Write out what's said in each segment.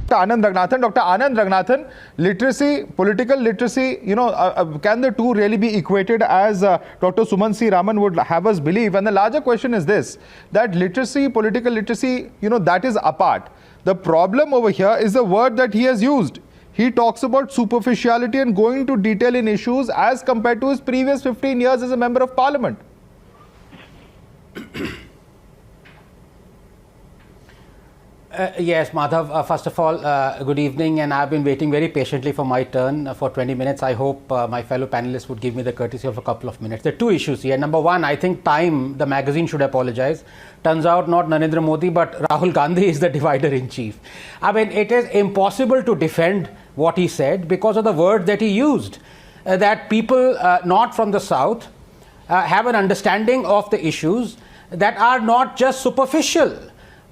Dr. Anand Ranganathan, literacy, political literacy, can the two really be equated as Dr. Suman C. Raman would have us believe? And the larger question is this, that literacy, political literacy, that is apart. The problem over here is the word that he has used. He talks about superficiality and going into detail in issues as compared to his previous 15 years as a member of parliament. Yes, Madhav, first of all, good evening, and I've been waiting very patiently for my turn for 20 minutes. I hope my fellow panelists would give me the courtesy of a couple of minutes. There are two issues here. Number one, I think Time, the magazine, should apologize. Turns out not Narendra Modi, but Rahul Gandhi is the divider in chief. I mean, it is impossible to defend what he said because of the word that he used, that people not from the south have an understanding of the issues that are not just superficial.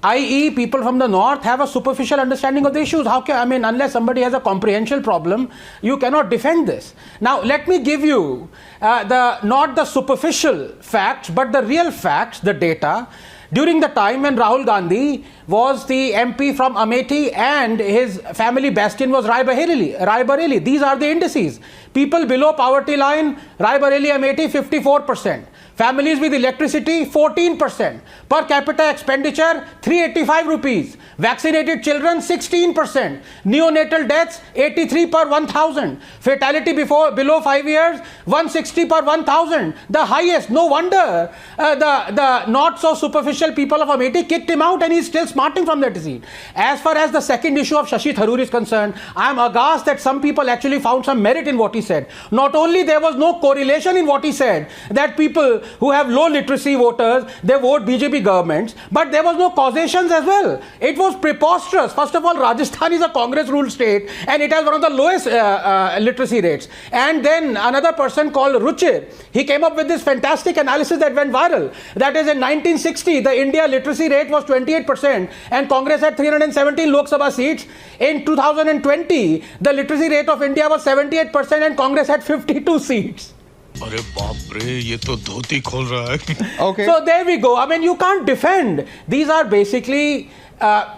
I.e., people from the north have a superficial understanding of the issues. How can, I mean, unless somebody has a comprehension problem, you cannot defend this. Now, let me give you not the superficial facts, but the real facts, the data. During the time when Rahul Gandhi was the MP from Amethi and his family bastion was Rai Bareli. These are the indices. People below poverty line, Rai Bareli, Amethi, 54%. Families with electricity, 14%. Per capita expenditure, 385 rupees. Vaccinated children, 16%. Neonatal deaths, 83 per 1,000. Fatality below 5 years, 160 per 1,000. The highest. No wonder the not so superficial people of Amethi kicked him out, and he's still smarting from that seat. As far as the second issue of Shashi Tharoor is concerned, I am aghast that some people actually found some merit in what he said. Not only there was no correlation in what he said, that people who have low literacy voters, they vote BJP governments, but there was no causations as well. It was preposterous. First of all, Rajasthan is a Congress-ruled state and it has one of the lowest literacy rates. And then another person called Ruchir, he came up with this fantastic analysis that went viral. That is, in 1960, the India literacy rate was 28% and Congress had 317 Lok Sabha seats. In 2020, the literacy rate of India was 78% and Congress had 52 seats. अरे बाप रे, ये तो धोती खोल रहा है. Okay. So there we go. I mean, you can't defend. These are basically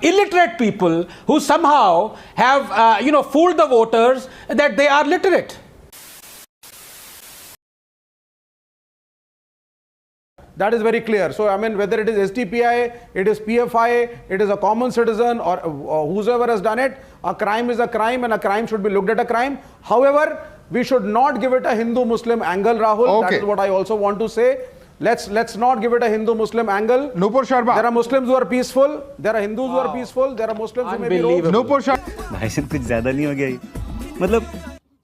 illiterate people who somehow have, fooled the voters that they are literate. That is very clear. So, I mean, whether it is SDPI, it is PFI, it is a common citizen or whosoever has done it, a crime is a crime and a crime should be looked at a crime. However, we should not give it a Hindu-Muslim angle, Rahul. Okay. That is what I also want to say. Let's not give it a Hindu-Muslim angle. Nupur Sharma. There are Muslims who are peaceful. There are Hindus who are peaceful. There are Muslims who may be rogue. Nupur Sharma. भाई साहब कुछ ज़्यादा नहीं हो गया ये? मतलब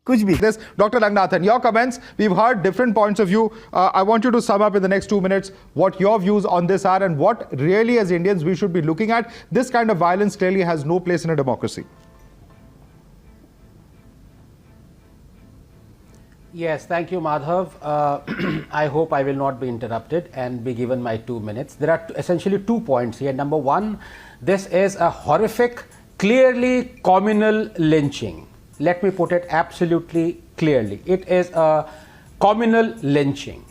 कुछ भी. This, Dr. Ranganathan, your comments. We've heard different points of view. I want you to sum up in the next 2 minutes what your views on this are and what really as Indians we should be looking at. This kind of violence clearly has no place in a democracy. Yes, thank you, Madhav. I hope I will not be interrupted and be given my 2 minutes. There are essentially 2 points here. Number one, this is a horrific, clearly communal lynching. Let me put it absolutely clearly. It is a communal lynching.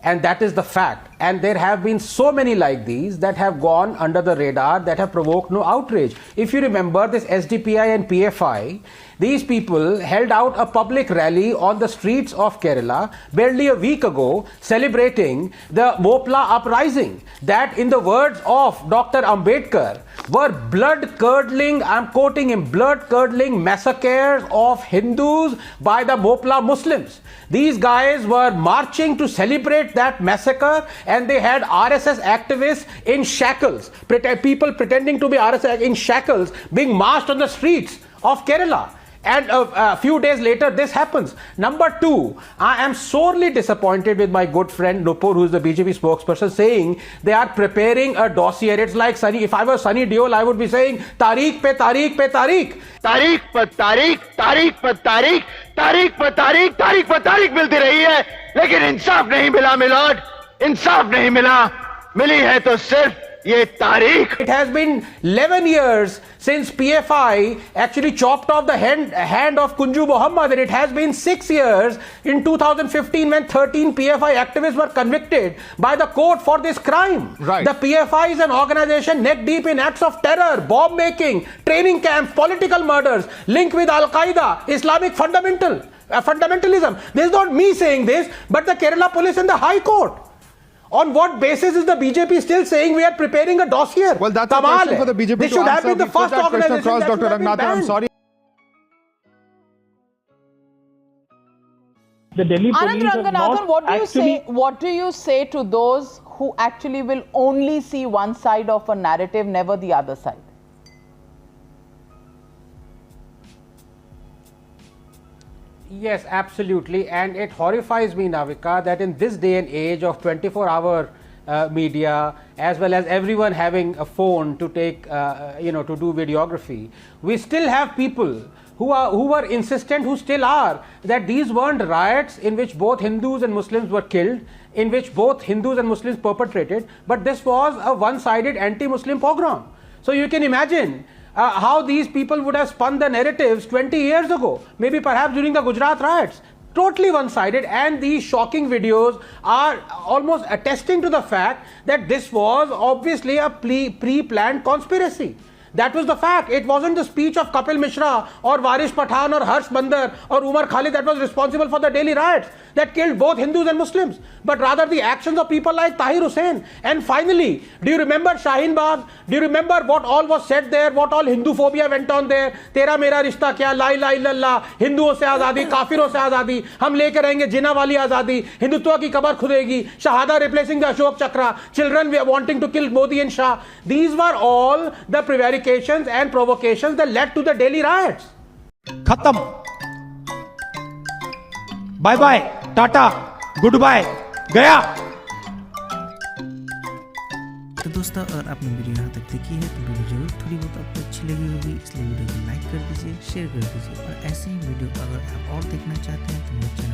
And that is the fact. And there have been so many like these that have gone under the radar, that have provoked no outrage. If you remember this SDPI and PFI, these people held out a public rally on the streets of Kerala barely a week ago, celebrating the Mopla uprising that, in the words of Dr. Ambedkar, were blood-curdling, I'm quoting him, blood-curdling massacres of Hindus by the Mopla Muslims. These guys were marching to celebrate that massacre, and they had RSS activists in shackles, people pretending to be RSS in shackles, being marched on the streets of Kerala. And a few days later, this happens. Number two, I am sorely disappointed with my good friend Nupur, who is the BJP spokesperson, saying they are preparing a dossier. It's like Sunny. If I were Sunny Deol, I would be saying, Tariq pe Tariq pe Tariq. Tariq pe Tariq, Tariq pe Tariq, Tariq pe Tariq, Tariq pe Tariq मिलती रही है, लेकिन इंसाफ नहीं मिला milord, इंसाफ नहीं मिला, मिली है तो सिर्फ ये तारीख। It has been 11 years since PFI actually chopped off the hand of Kunju Muhammad, and it has been 6 years in 2015 when 13 PFI activists were convicted by the court for this crime. Right. The PFI is an organization neck deep in acts of terror, bomb making, training camps, political murders, linked with Al-Qaeda, Islamic fundamentalism. This is not me saying this, but the Kerala police and the High Court. On what basis is the BJP still saying we are preparing a dossier? Well, that's a question for the BJP This to should have answer. been the We put first that question organization across, that Dr. should have been Ranganathan. I'm banned. sorry. The Delhi Anand police have Ranganathan, not what do you say to those who actually will only see one side of a narrative, never the other side? Yes, absolutely. And it horrifies me, Navika, that in this day and age of 24-hour media, as well as everyone having a phone to take, to do videography, we still have people who were insistent, who still are, that these weren't riots in which both Hindus and Muslims were killed, in which both Hindus and Muslims perpetrated, but this was a one-sided anti-Muslim pogrom. So you can imagine how these people would have spun the narratives 20 years ago, maybe perhaps during the Gujarat riots. Totally one-sided, and these shocking videos are almost attesting to the fact that this was obviously a pre-planned conspiracy. That was the fact. It wasn't the speech of Kapil Mishra or Varish Pathan or Harsh Bandar or Umar Khalid that was responsible for the Delhi riots that killed both Hindus and Muslims, but rather the actions of people like Tahir Hussain. And finally, do you remember Shaheen Bagh? Do you remember what all was said there, what all Hindu phobia went on there? Tera mera rishta kya, la ilaha illallah, Hinduon se azadi, kafiron se azadi, hum leke rahenge jinnah wali azadi, Hindutva ki kabar khudegi, Shahada replacing the Ashok Chakra, children wanting to kill Modi and Shah. These were all the prevarications and provocations that led to the Delhi riots. खत्म bye bye tata good bye गया। तो दोस्तों, अगर आपने video यहाँ तक देखी है तो वीडियो जरूर थोड़ी बहुत आपको अच्छी लगी होगी, इसलिए वीडियो को लाइक कर दीजिए, शेयर कर दीजिए, और ऐसे ही वीडियो अगर आप और देखना चाहते हैं तो मेरे चैनल